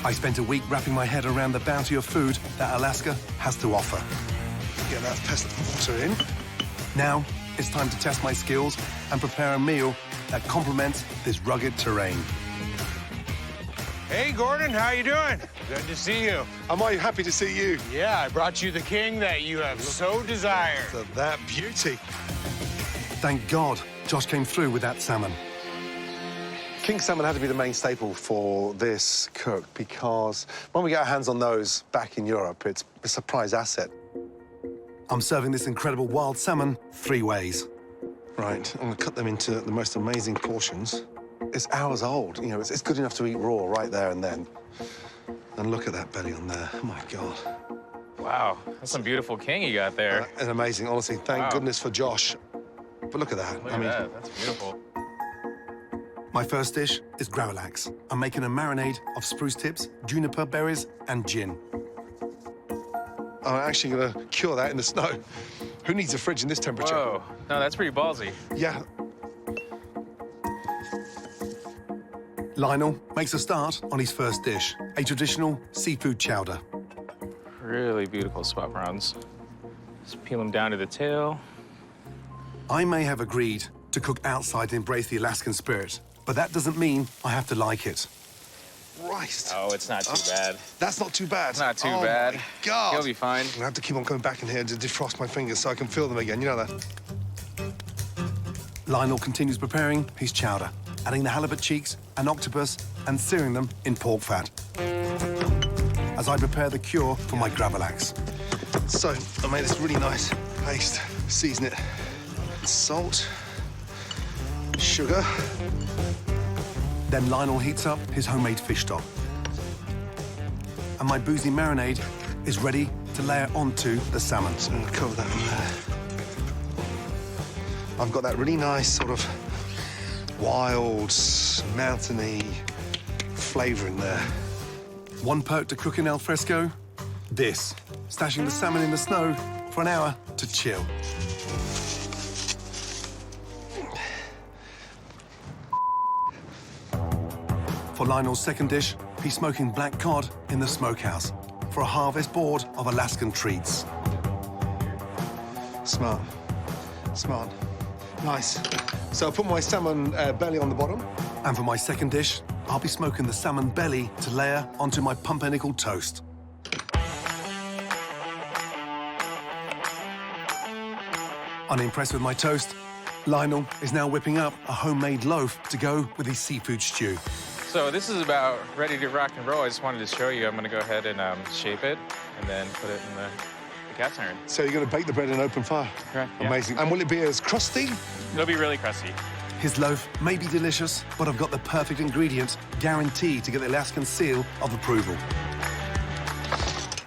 I spent a week wrapping my head around the bounty of food that Alaska has to offer. Get that pestle water in. Now, it's time to test my skills and prepare a meal that complements this rugged terrain. Hey, Gordon, how you doing? Good to see you. Am I happy to see you? Yeah, I brought you the king that you have so desired. For that beauty. Thank God Josh came through with that salmon. King salmon had to be the main staple for this cook because when we get our hands on those back in Europe, it's a surprise asset. I'm serving this incredible wild salmon 3 ways. Right, I'm gonna cut them into the most amazing portions. It's hours old, you know, it's good enough to eat raw right there and then. And look at that belly on there, oh my God. Wow, that's some beautiful king you got there. And amazing, honestly, thank goodness for Josh. But look at that, Look at that, that's beautiful. My first dish is gravlax. I'm making a marinade of spruce tips, juniper berries, and gin. I'm actually gonna cure that in the snow. Who needs a fridge in this temperature? Whoa, no, that's pretty ballsy. Yeah. Lionel makes a start on his first dish, a traditional seafood chowder. Really beautiful spot prawns. Just peel them down to the tail. I may have agreed to cook outside and embrace the Alaskan spirit, but that doesn't mean I have to like it. Christ. Oh, it's not too bad. That's not too bad. Not too bad. Oh, my God. You'll be fine. I'm gonna have to keep on going back in here to defrost my fingers so I can feel them again, you know that? Lionel continues preparing his chowder, adding the halibut cheeks and octopus and searing them in pork fat. As I prepare the cure for my gravlax. So, I made this really nice paste. Season it. Salt. Sugar. Then Lionel heats up his homemade fish stock. And my boozy marinade is ready to layer onto the salmon. So I'm gonna cover that in there. I've got that really nice sort of wild, mountainy flavour in there. One perk to cooking al fresco, this, stashing the salmon in the snow for an hour to chill. For Lionel's second dish, he's smoking black cod in the smokehouse for a harvest board of Alaskan treats. Smart. Smart. Nice. So I'll put my salmon belly on the bottom. And for my second dish, I'll be smoking the salmon belly to layer onto my pumpernickel toast. Unimpressed with my toast, Lionel is now whipping up a homemade loaf to go with his seafood stew. So this is about ready to rock and roll. I just wanted to show you. I'm gonna go ahead and shape it and then put it in the cast iron. So you're going to bake the bread in open fire? Correct, yeah. Amazing. And will it be as crusty? It'll be really crusty. His loaf may be delicious, but I've got the perfect ingredient guaranteed to get the Alaskan seal of approval.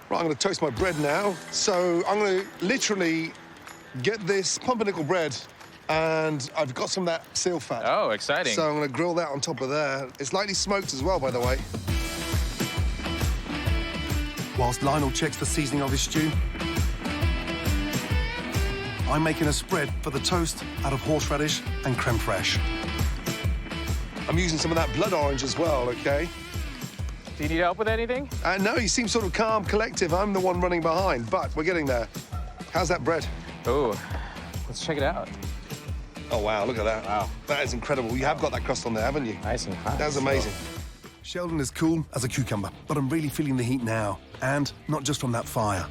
Right, I'm going to toast my bread now. So I'm going to literally get this pumpernickel bread, and I've got some of that seal fat. Oh, exciting. So I'm going to grill that on top of there. It's lightly smoked as well, by the way. Whilst Lionel checks the seasoning of his stew, I'm making a spread for the toast out of horseradish and creme fraiche. I'm using some of that blood orange as well, OK? Do you need help with anything? No, you seem sort of calm, collective. I'm the one running behind, but we're getting there. How's that bread? Oh, let's check it out. Oh, wow, look at that. Wow. That is incredible. You have got that crust on there, haven't you? Nice and hot. That's amazing. Sheldon is cool as a cucumber, but I'm really feeling the heat now, and not just from that fire.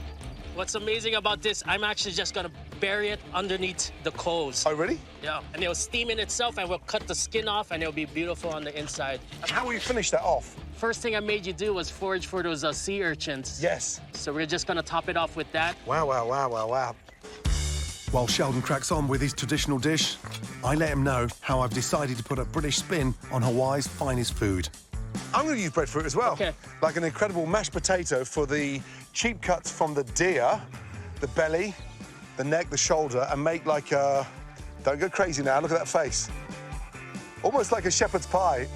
What's amazing about this, I'm actually just gonna bury it underneath the coals. Oh, really? Yeah, and it'll steam in itself, and we'll cut the skin off, and it'll be beautiful on the inside. How will you finish that off? First thing I made you do was forage for those sea urchins. Yes. So we're just gonna top it off with that. Wow, wow, wow, wow, wow. While Sheldon cracks on with his traditional dish, I let him know how I've decided to put a British spin on Hawaii's finest food. I'm going to use breadfruit as well. Okay. Like an incredible mashed potato for the cheap cuts from the deer, the belly, the neck, the shoulder, and make like a... Don't go crazy now, look at that face. Almost like a shepherd's pie,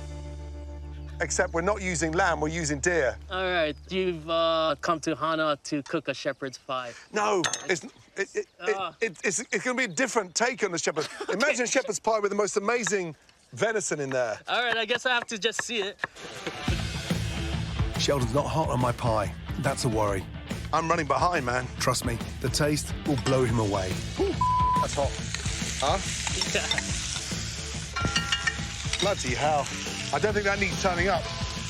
except we're not using lamb, we're using deer. All right, you've come to Hana to cook a shepherd's pie. No, it's going to be a different take on the shepherd. Imagine a shepherd's pie with the most amazing venison in there. All right, I guess I have to just see it. Sheldon's not hot on my pie. That's a worry. I'm running behind, man. Trust me, the taste will blow him away. Ooh, that's hot. Huh? Yeah. Bloody hell. I don't think that needs turning up.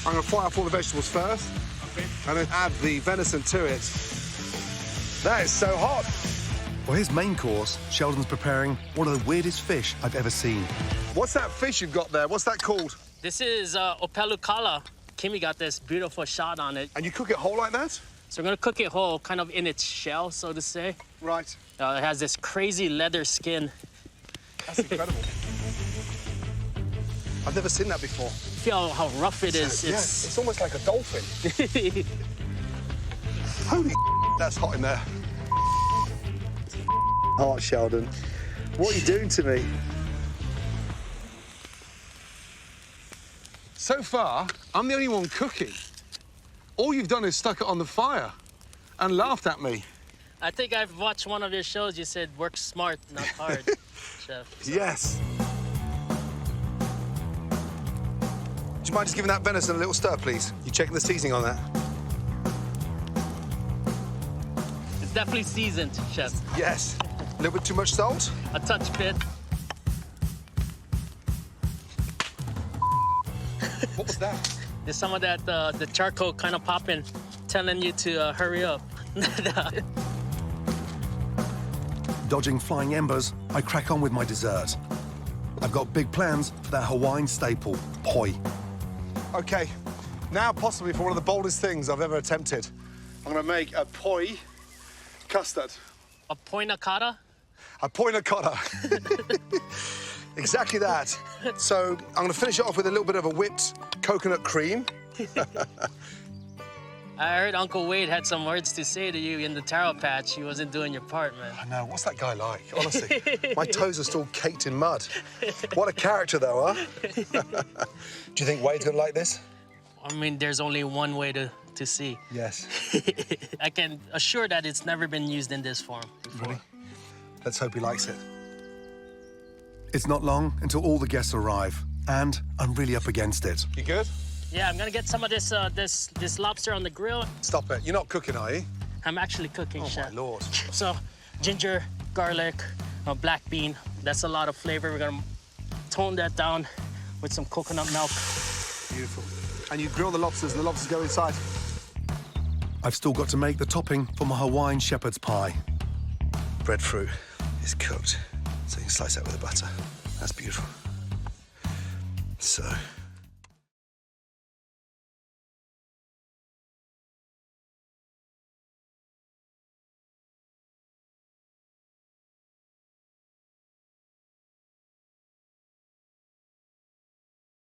I'm going to fry off all the vegetables first. Okay. And then add the venison to it. That is so hot. For his main course, Sheldon's preparing one of the weirdest fish I've ever seen. What's that fish you've got there? What's that called? This is opelukala. Kimmy got this beautiful shot on it. And you cook it whole like that? So we're gonna cook it whole, kind of in its shell, so to say. Right. It has this crazy leather skin. That's incredible. I've never seen that before. Feel how rough it is. Yes, it's almost like a dolphin. Holy that's hot in there. Oh, Sheldon, what are you doing to me? So far, I'm the only one cooking. All you've done is stuck it on the fire and laughed at me. I think I've watched one of your shows. You said work smart, not hard, chef. So. Yes. Do you mind just giving that venison a little stir, please? You checking the seasoning on that? It's definitely seasoned, chef. Yes. A little bit too much salt? A touch bit. What was that? There's some of that, the charcoal kind of popping, telling you to hurry up. Dodging flying embers, I crack on with my dessert. I've got big plans for that Hawaiian staple, poi. Okay, now possibly for one of the boldest things I've ever attempted. I'm gonna make a poi custard. A poina cotta? A poina cotta. Exactly that. So I'm gonna finish it off with a little bit of a whipped coconut cream. I heard Uncle Wade had some words to say to you in the taro patch. He wasn't doing your part, man. I know, what's that guy like? Honestly, my toes are still caked in mud. What a character, though, huh? Do you think Wade's gonna like this? I mean, there's only one way to see. Yes. I can assure that it's never been used in this form before. Really? Let's hope he likes it. It's not long until all the guests arrive, and I'm really up against it. You good? Yeah, I'm gonna get some of this this lobster on the grill. Stop it. You're not cooking, are you? I'm actually cooking, Oh, chef. my Lord. So, ginger, garlic, black bean. That's a lot of flavor. We're gonna tone that down with some coconut milk. Beautiful. And you grill the lobsters and the lobsters go inside. I've still got to make the topping for my Hawaiian shepherd's pie. Breadfruit is cooked, so you can slice that with the butter. That's beautiful. So,